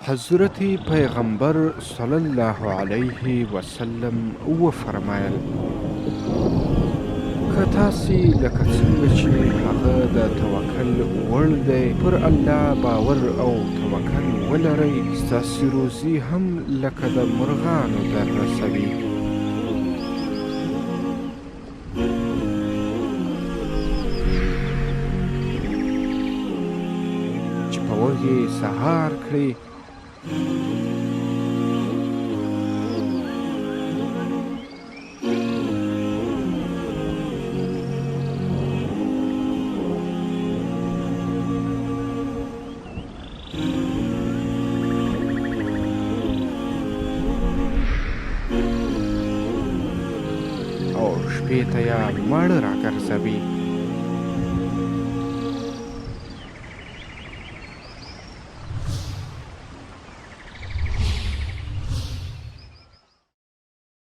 حضرت پیغمبر صلی الله علیه وسلم وفرمایل: که تاسې لکه څنګه چې هغه د توکل وړ دی پر الله باور او توکل ولرئ، ستاسې روزي هم لکه د مرغانو در رسوي. چې په وږې سهار کړي او شپې ته یا ماړه راګرځوي.